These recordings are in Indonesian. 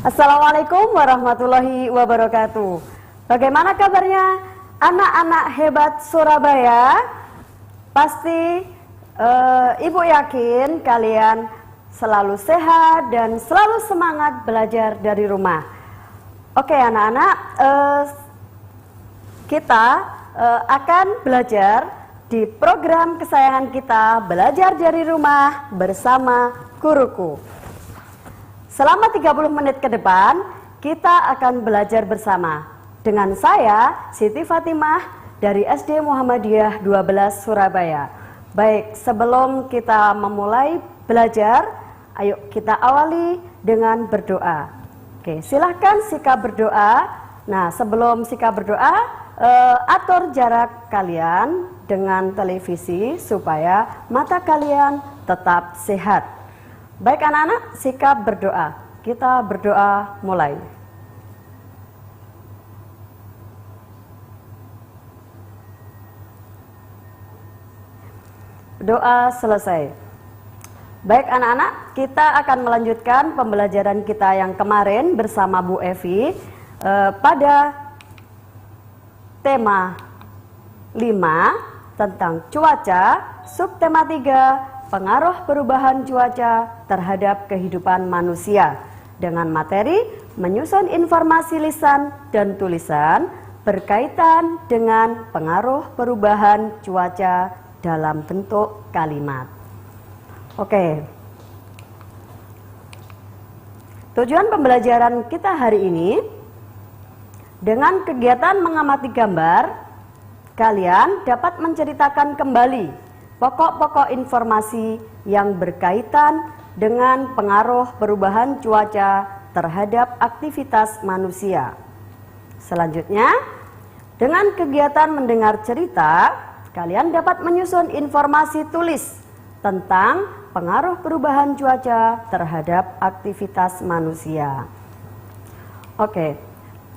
Assalamualaikum warahmatullahi wabarakatuh. Bagaimana kabarnya anak-anak hebat Surabaya? Pasti Ibu yakin kalian selalu sehat dan selalu semangat belajar dari rumah. Oke anak-anak, kita akan belajar di program kesayangan kita, belajar dari rumah bersama guruku. Selama 30 menit ke depan, kita akan belajar bersama dengan saya, Siti Fatimah dari SD Muhammadiyah 12 Surabaya. Baik, sebelum kita memulai belajar, ayo kita awali dengan berdoa. Oke, silahkan sikap berdoa. Nah, sebelum sikap berdoa, atur jarak kalian dengan televisi supaya mata kalian tetap sehat. Baik anak-anak, sikap berdoa. Kita berdoa mulai. Doa selesai. Baik anak-anak, kita akan melanjutkan pembelajaran kita yang kemarin bersama Bu Evi pada tema 5 tentang cuaca, subtema 3 pengaruh perubahan cuaca terhadap kehidupan manusia dengan materi menyusun informasi lisan dan tulisan berkaitan dengan pengaruh perubahan cuaca dalam bentuk kalimat. Oke. Tujuan pembelajaran kita hari ini dengan kegiatan mengamati gambar, kalian dapat menceritakan kembali pokok-pokok informasi yang berkaitan dengan pengaruh perubahan cuaca terhadap aktivitas manusia. Selanjutnya, dengan kegiatan mendengar cerita, kalian dapat menyusun informasi tulis tentang pengaruh perubahan cuaca terhadap aktivitas manusia. Oke,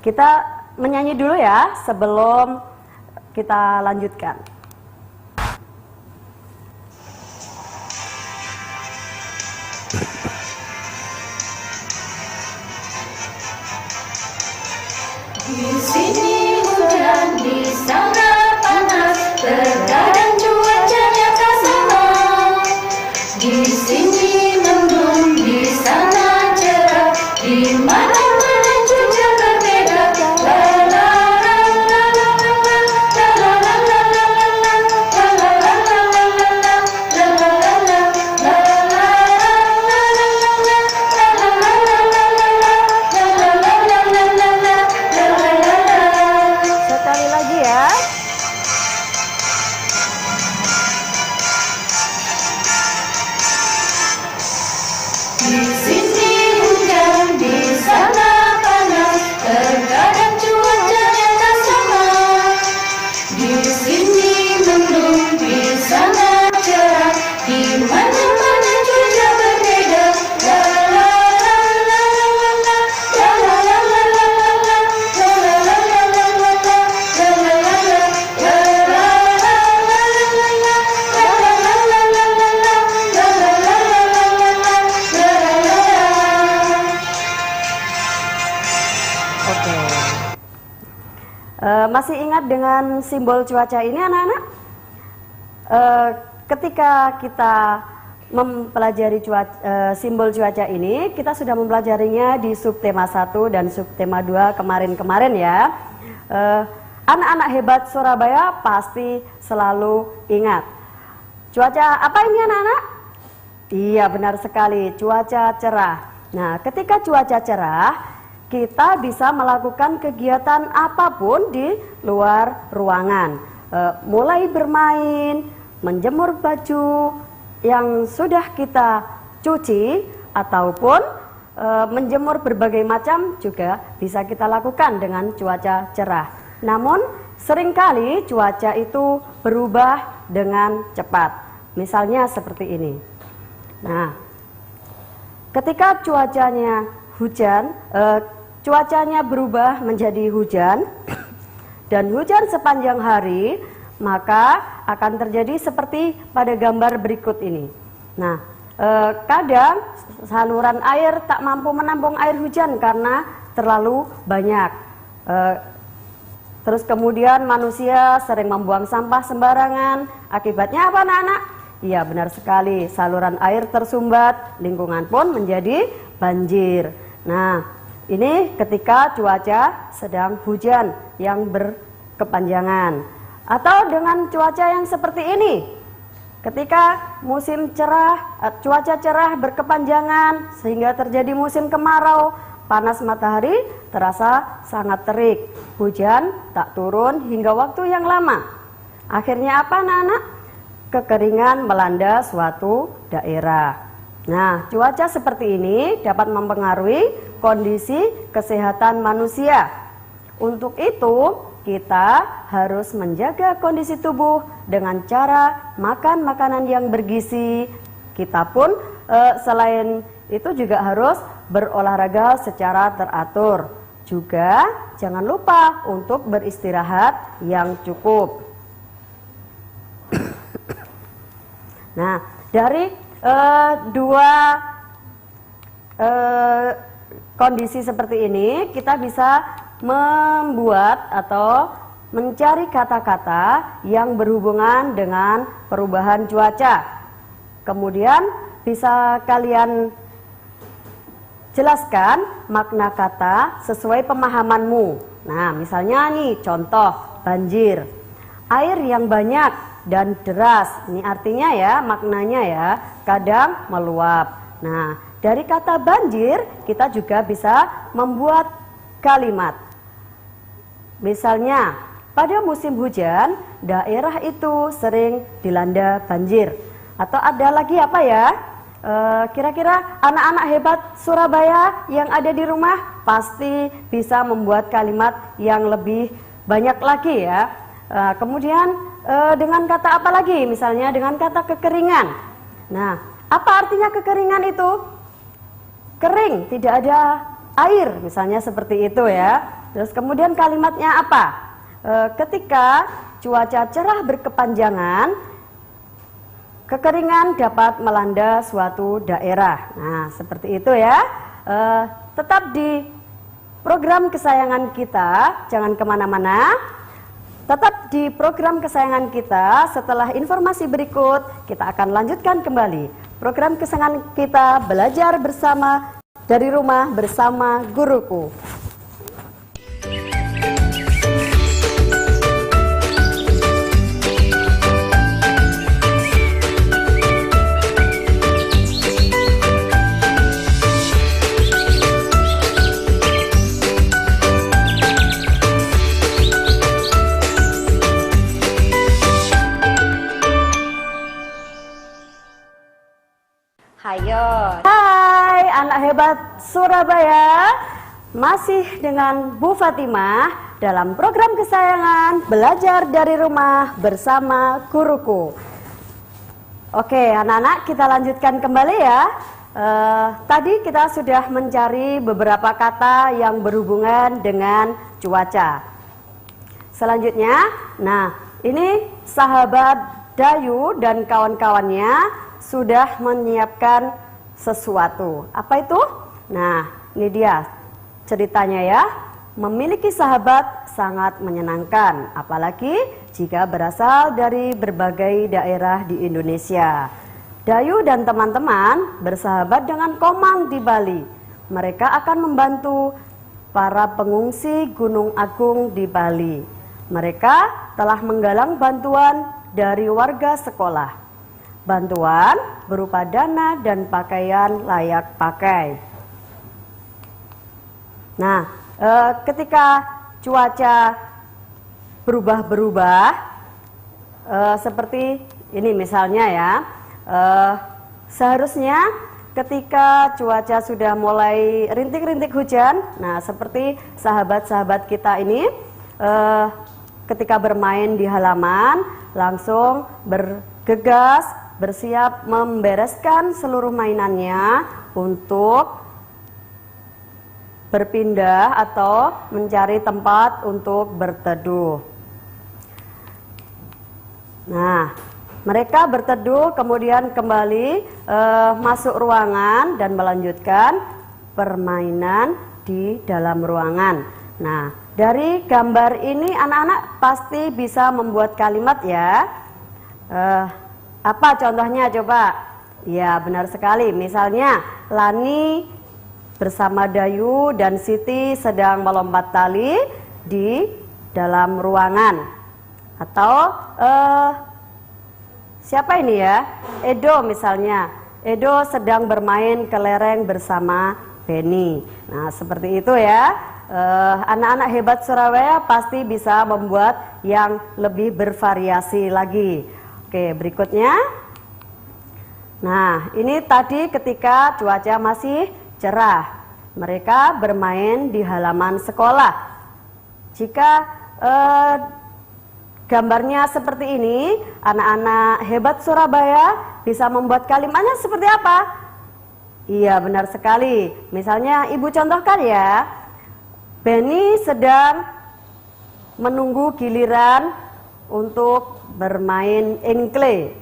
kita menyanyi dulu ya sebelum kita lanjutkan. Di sini hujan, di sana panas, terkadang cuacanya tak sama. Di sini mendung, di sana cerah, di mana-mana juga berbeda. La la la la la la la la la la la la la Sekali lagi ya. Di sini hujan, di sana panas, terkadang cuacanya tak sama. Di sini mendung, di sana cerah, di mana-mana juga berbeda. La la la la la la la la la la la la la la la la la la Oke. Masih ingat dengan simbol cuaca ini anak-anak? Ketika kita mempelajari simbol cuaca ini, kita sudah mempelajarinya di subtema 1 dan subtema 2 kemarin-kemarin ya. Anak-anak hebat Surabaya pasti selalu ingat. Cuaca apa ini anak-anak? Iya benar sekali, cuaca cerah. Nah, ketika cuaca cerah, kita bisa melakukan kegiatan apapun di luar ruangan. Mulai bermain, menjemur baju yang sudah kita cuci, ataupun menjemur berbagai macam juga bisa kita lakukan dengan cuaca cerah. Namun seringkali cuaca itu berubah dengan cepat. Misalnya seperti ini. Nah, ketika cuacanya hujan, cuacanya berubah menjadi hujan dan hujan sepanjang hari, maka akan terjadi seperti pada gambar berikut ini. Nah, kadang saluran air tak mampu menampung air hujan karena terlalu banyak. Terus kemudian manusia sering membuang sampah sembarangan. Akibatnya apa anak-anak? Iya, benar sekali, saluran air tersumbat, lingkungan pun menjadi banjir. Nah, ini ketika cuaca sedang hujan yang berkepanjangan. Atau dengan cuaca yang seperti ini, ketika musim cerah, cuaca cerah berkepanjangan sehingga terjadi musim kemarau, panas matahari terasa sangat terik, hujan tak turun hingga waktu yang lama. Akhirnya apa anak-anak? Kekeringan melanda suatu daerah. Nah, cuaca seperti ini dapat mempengaruhi kondisi kesehatan manusia. Untuk itu, kita harus menjaga kondisi tubuh dengan cara makan makanan yang bergizi. Kita pun selain itu juga harus berolahraga secara teratur. Juga jangan lupa untuk beristirahat yang cukup. Nah, dari dua kondisi seperti ini, kita bisa membuat atau mencari kata-kata yang berhubungan dengan perubahan cuaca. Kemudian bisa kalian jelaskan makna kata sesuai pemahamanmu. Nah, misalnya nih contoh banjir. Air yang banyak dan deras. Ini artinya ya, maknanya ya, kadang meluap. Nah, dari kata banjir kita juga bisa membuat kalimat. Misalnya, pada musim hujan, daerah itu sering dilanda banjir. Atau ada lagi apa ya? Kira-kira anak-anak hebat Surabaya yang ada di rumah pasti bisa membuat kalimat yang lebih banyak lagi ya. Kemudian dengan kata apa lagi? Misalnya dengan kata kekeringan. Nah, apa artinya kekeringan itu? Kering, tidak ada air, misalnya seperti itu ya. Terus kemudian kalimatnya apa? Ketika cuaca cerah berkepanjangan, kekeringan dapat melanda suatu daerah. Nah, seperti itu ya. Tetap di program kesayangan kita, jangan kemana-mana. Tetap di program kesayangan kita. Setelah informasi berikut, kita akan lanjutkan kembali program kesayangan kita, belajar bersama dari rumah bersama guruku. Hayo. Hai anak hebat Surabaya, masih dengan Bu Fatimah dalam program kesayangan belajar dari rumah bersama guruku. Oke anak-anak, kita lanjutkan kembali ya. Tadi kita sudah mencari beberapa kata yang berhubungan dengan cuaca. Selanjutnya, nah ini sahabat Dayu dan kawan-kawannya sudah menyiapkan sesuatu. Apa itu? Nah, ini dia ceritanya ya. Memiliki sahabat sangat menyenangkan, apalagi jika berasal dari berbagai daerah di Indonesia. Dayu dan teman-teman bersahabat dengan Komang di Bali. Mereka akan membantu para pengungsi Gunung Agung di Bali. Mereka telah menggalang bantuan dari warga sekolah. Bantuan berupa dana dan pakaian layak pakai. Nah, ketika cuaca berubah-berubah, seperti ini misalnya ya, seharusnya ketika cuaca sudah mulai rintik-rintik hujan, nah seperti sahabat-sahabat kita ini, ketika bermain di halaman, langsung bergegas, bersiap membereskan seluruh mainannya untuk berpindah atau mencari tempat untuk berteduh. Nah, Mereka berteduh kemudian kembali masuk ruangan dan melanjutkan permainan di dalam ruangan. Nah, dari gambar ini anak-anak pasti bisa membuat kalimat ya. Apa contohnya coba? Ya, benar sekali. Misalnya Lani bersama Dayu dan Siti sedang melompat tali di dalam ruangan. Atau siapa ini ya? Edo misalnya. Edo sedang bermain kelereng bersama Benny. Nah, seperti itu ya. Anak-anak hebat Surabaya pasti bisa membuat yang lebih bervariasi lagi. Oke, berikutnya. Nah, ini tadi ketika cuaca masih cerah. Mereka bermain di halaman sekolah. Jika gambarnya seperti ini, anak-anak hebat Surabaya bisa membuat kalimatnya seperti apa? Iya, benar sekali. Misalnya Ibu contohkan ya. Benny sedang menunggu giliran untuk bermain engkle.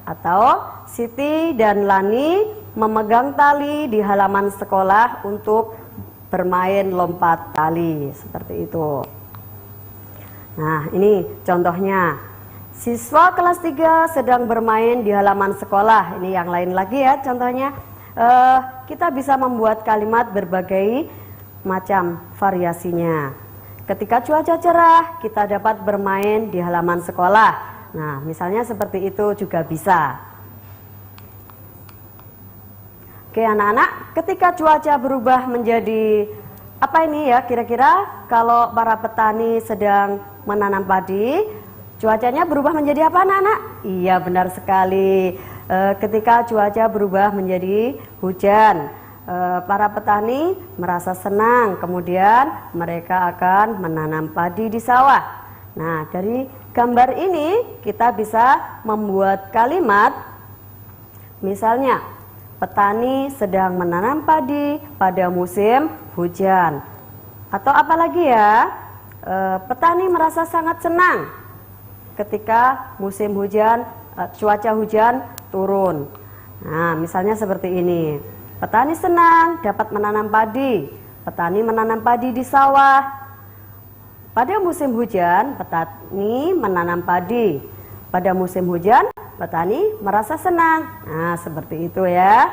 Atau Siti dan Lani memegang tali di halaman sekolah untuk bermain lompat tali. Seperti itu. Nah, ini contohnya. Siswa kelas 3 sedang bermain di halaman sekolah. Ini yang lain lagi ya contohnya. Kita bisa membuat kalimat berbagai macam variasinya. Ketika cuaca cerah, kita dapat bermain di halaman sekolah. Nah, misalnya seperti itu juga bisa. Oke anak-anak, ketika cuaca berubah menjadi apa ini ya kira-kira kalau para petani sedang menanam padi, cuacanya berubah menjadi apa anak-anak? Iya benar sekali. Ketika cuaca berubah menjadi hujan, para petani merasa senang, kemudian mereka akan menanam padi di sawah. Nah, dari gambar ini kita bisa membuat kalimat, misalnya, petani sedang menanam padi pada musim hujan. Atau apalagi ya, petani merasa sangat senang ketika musim hujan, cuaca hujan turun. Nah, misalnya seperti ini. Petani senang dapat menanam padi. Petani menanam padi di sawah. Pada musim hujan, petani menanam padi. Pada musim hujan, petani merasa senang. Nah, seperti itu ya.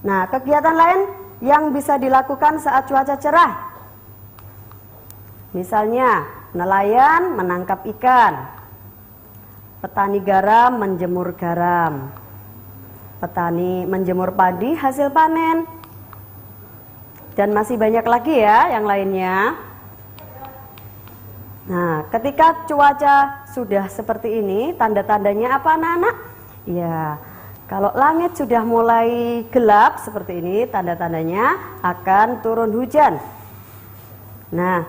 Nah, kegiatan lain yang bisa dilakukan saat cuaca cerah. Misalnya, nelayan menangkap ikan. Petani garam menjemur garam. Petani menjemur padi hasil panen. Dan masih banyak lagi ya yang lainnya. Nah, ketika cuaca sudah seperti ini, tanda-tandanya apa anak-anak? Ya, kalau langit sudah mulai gelap seperti ini, tanda-tandanya akan turun hujan. Nah,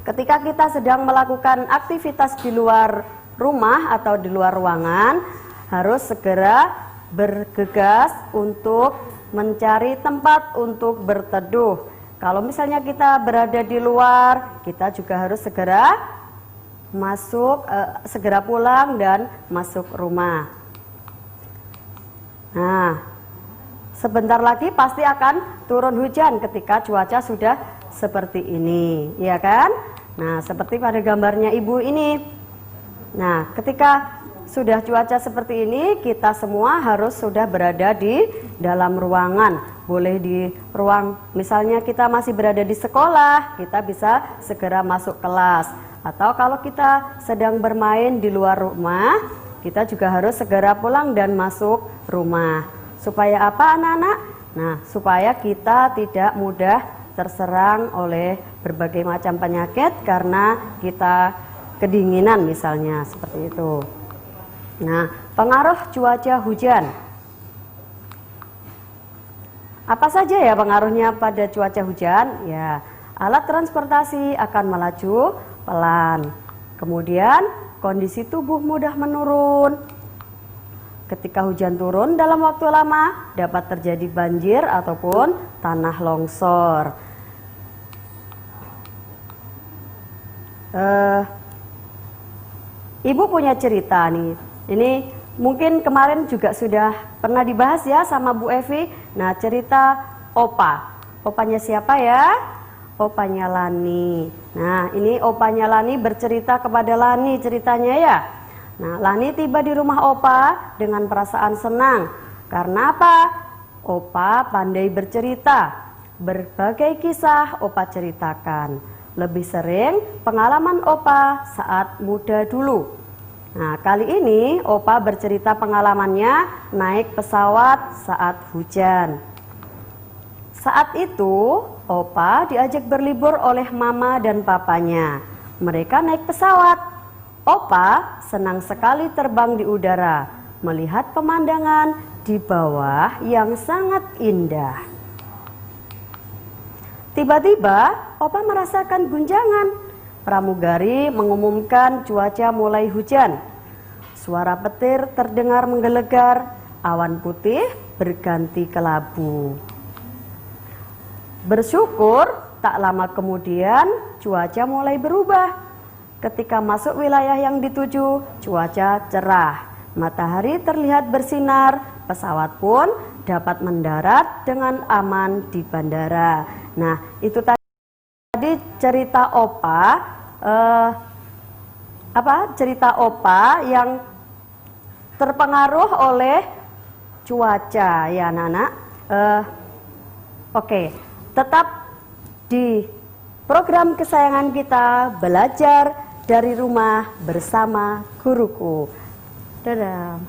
ketika kita sedang melakukan aktivitas di luar rumah atau di luar ruangan, harus segera bergegas untuk mencari tempat untuk berteduh. Kalau misalnya kita berada di luar, kita juga harus segera segera pulang dan masuk rumah. Nah, sebentar lagi pasti akan turun hujan ketika cuaca sudah seperti ini, ya kan? Nah, seperti pada gambarnya ibu ini. Nah, ketika sudah cuaca seperti ini, kita semua harus sudah berada di dalam ruangan. Boleh di ruang, misalnya kita masih berada di sekolah, kita bisa segera masuk kelas. Atau kalau kita sedang bermain di luar rumah, kita juga harus segera pulang dan masuk rumah. Supaya apa anak-anak? Nah, supaya kita tidak mudah terserang oleh berbagai macam penyakit karena kita kedinginan misalnya, seperti itu. Nah, pengaruh cuaca hujan. Apa saja ya pengaruhnya pada cuaca hujan? Ya, alat transportasi akan melaju pelan. Kemudian, kondisi tubuh mudah menurun. Ketika hujan turun dalam waktu lama, dapat terjadi banjir ataupun tanah longsor. Ibu punya cerita nih. Ini mungkin kemarin juga sudah pernah dibahas ya sama Bu Evi. Nah, cerita opa. Opanya siapa ya? Opanya Lani. Nah, ini opanya Lani bercerita kepada Lani ceritanya ya. Nah, Lani tiba di rumah opa dengan perasaan senang. Karena apa? Opa pandai bercerita. Berbagai kisah opa ceritakan. Lebih sering pengalaman opa saat muda dulu. Nah, kali ini opa bercerita pengalamannya naik pesawat saat hujan. Saat itu opa diajak berlibur oleh mama dan papanya. Mereka naik pesawat. Opa senang sekali terbang di udara, melihat pemandangan di bawah yang sangat indah. Tiba-tiba opa merasakan guncangan. Pramugari mengumumkan cuaca mulai hujan. Suara petir terdengar menggelegar, awan putih berganti kelabu. Bersyukur tak lama kemudian cuaca mulai berubah. Ketika masuk wilayah yang dituju, cuaca cerah. Matahari terlihat bersinar, pesawat pun dapat mendarat dengan aman di bandara. Nah, itu tadi cerita opa, cerita opa yang terpengaruh oleh cuaca ya anak-anak. Oke, tetap di program kesayangan kita, belajar dari rumah bersama guruku. Dadah.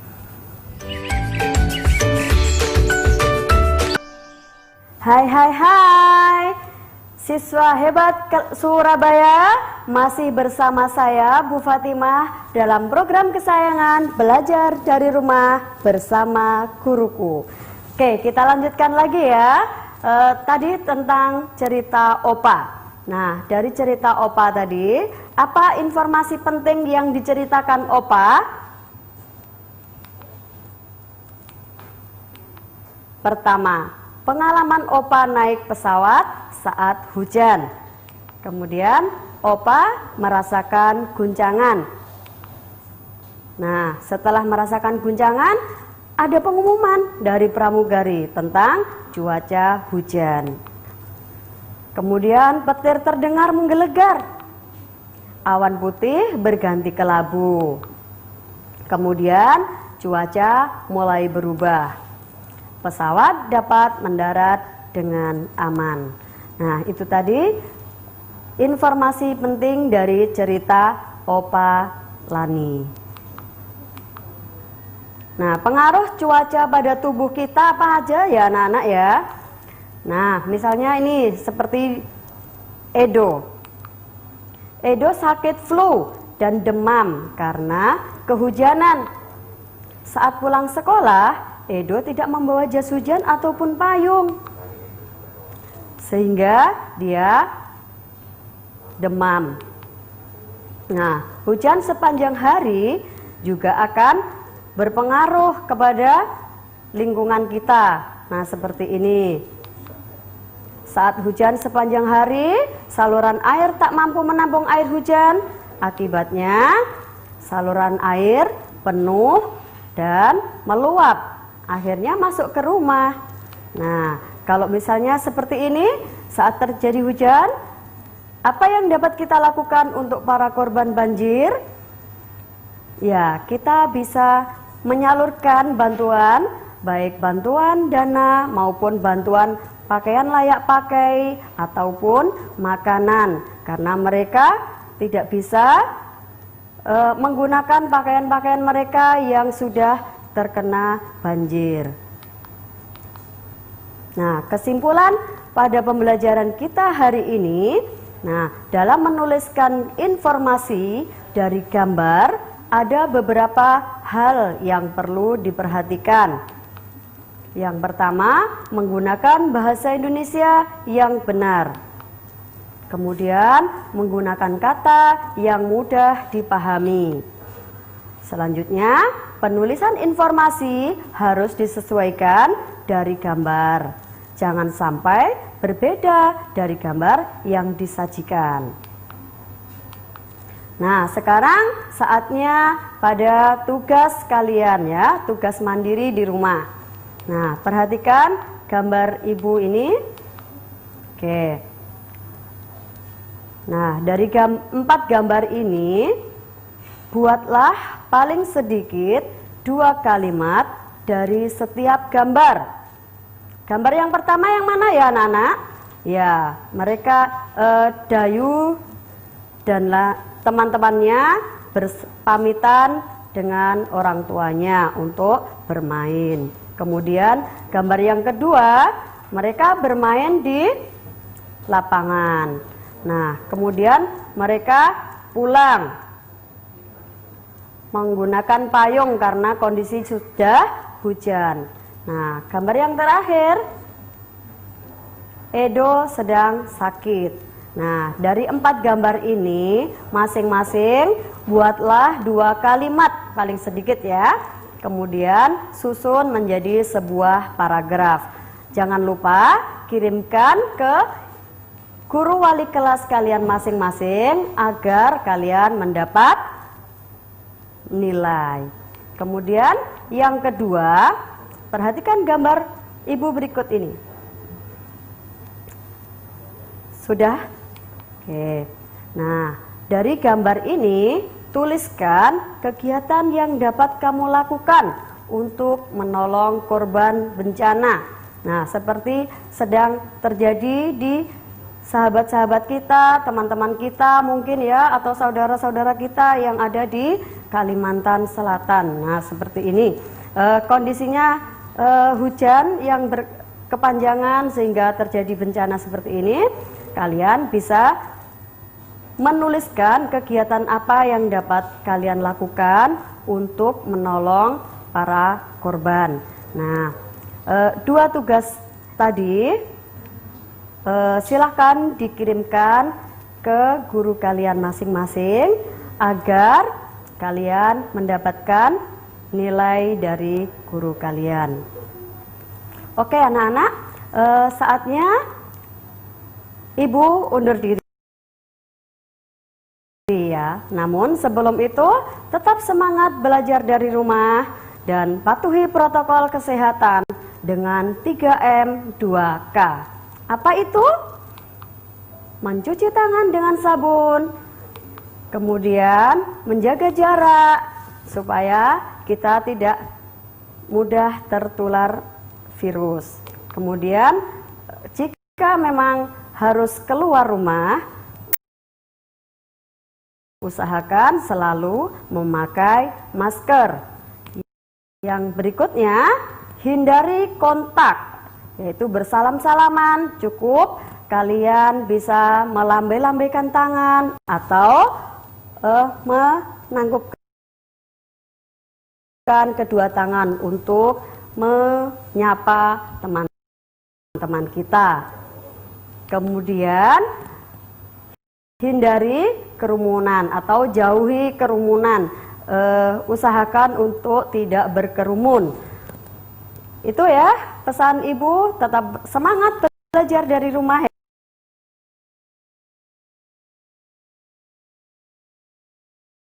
Hai, siswa hebat Surabaya, masih bersama saya Bu Fatimah dalam program kesayangan belajar dari rumah bersama guruku. Oke, kita lanjutkan lagi ya. Tadi tentang cerita opa. Nah, dari cerita opa tadi, apa informasi penting yang diceritakan opa? Pertama, pengalaman opa naik pesawat saat hujan. Kemudian opa merasakan guncangan. Nah, setelah merasakan guncangan, ada pengumuman dari pramugari tentang cuaca hujan. Kemudian petir terdengar menggelegar. Awan putih berganti kelabu. Kemudian cuaca mulai berubah. Pesawat dapat mendarat dengan aman. Nah, itu tadi informasi penting dari cerita Opa Lani. Nah, pengaruh cuaca pada tubuh kita apa aja ya anak-anak ya? Nah, misalnya ini seperti Edo. Edo sakit flu dan demam karena kehujanan. Saat pulang sekolah, Edo tidak membawa jas hujan ataupun payung, sehingga dia demam. Nah, hujan sepanjang hari juga akan berpengaruh kepada lingkungan kita. Nah, seperti ini. Saat hujan sepanjang hari, saluran air tak mampu menampung air hujan. Akibatnya, saluran air penuh dan meluap. Akhirnya masuk ke rumah. Nah, kalau misalnya seperti ini, saat terjadi hujan, apa yang dapat kita lakukan untuk para korban banjir? Ya, kita bisa menyalurkan bantuan, baik bantuan dana maupun bantuan pakaian layak pakai ataupun makanan, karena mereka tidak bisa menggunakan pakaian-pakaian mereka yang sudah terkena banjir. Nah, kesimpulan pada pembelajaran kita hari ini, nah, dalam menuliskan informasi dari gambar, ada beberapa hal yang perlu diperhatikan. Yang pertama, menggunakan bahasa Indonesia yang benar. Kemudian, menggunakan kata yang mudah dipahami. Selanjutnya, penulisan informasi harus disesuaikan dari gambar. Jangan sampai berbeda dari gambar yang disajikan. Nah, sekarang saatnya pada tugas kalian ya, tugas mandiri di rumah. Nah, perhatikan gambar ibu ini. Oke. Nah, dari 4 gambar ini, buatlah paling sedikit 2 kalimat dari setiap gambar. Gambar yang pertama yang mana ya anak-anak? Ya, mereka Dayu dan teman-temannya berpamitan dengan orang tuanya untuk bermain. Kemudian gambar yang kedua, mereka bermain di lapangan. Nah, kemudian mereka pulang menggunakan payung karena kondisi sudah hujan. Nah, gambar yang terakhir, Edo sedang sakit. Nah, dari 4 gambar ini masing-masing buatlah 2 kalimat paling sedikit ya. Kemudian susun menjadi sebuah paragraf. Jangan lupa kirimkan ke guru wali kelas kalian masing-masing agar kalian mendapat nilai. Kemudian yang kedua, perhatikan gambar ibu berikut ini. Sudah? Oke. Nah, dari gambar ini tuliskan kegiatan yang dapat kamu lakukan untuk menolong korban bencana. Nah, seperti sedang terjadi di sahabat-sahabat kita, teman-teman kita mungkin ya, atau saudara-saudara kita yang ada di Kalimantan Selatan. Nah, seperti ini. Kondisinya hujan yang berkepanjangan sehingga terjadi bencana seperti ini. Kalian bisa menuliskan kegiatan apa yang dapat kalian lakukan untuk menolong para korban. Nah, 2 tugas tadi silahkan dikirimkan ke guru kalian masing-masing agar kalian mendapatkan nilai dari guru kalian. Oke anak-anak, saatnya Ibu undur diri ya. Namun sebelum itu tetap semangat belajar dari rumah dan patuhi protokol kesehatan dengan 3M 2K. Apa itu? Mencuci tangan dengan sabun, kemudian menjaga jarak supaya kita tidak mudah tertular virus. Kemudian jika memang harus keluar rumah, usahakan selalu memakai masker. Yang berikutnya, hindari kontak, yaitu bersalam-salaman. Cukup kalian bisa melambai-lambaikan tangan atau menanggupkan kedua tangan untuk menyapa teman-teman kita. Kemudian hindari kerumunan atau jauhi kerumunan. Usahakan untuk tidak berkerumun. Itu ya pesan ibu, tetap semangat belajar dari rumah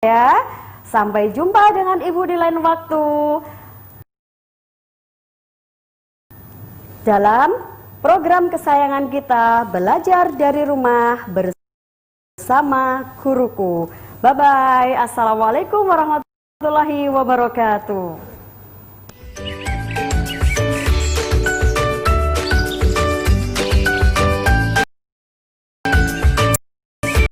ya. Sampai jumpa dengan ibu di lain waktu dalam program kesayangan kita, belajar dari rumah bersama guruku. Bye-bye. Assalamualaikum warahmatullahi wabarakatuh.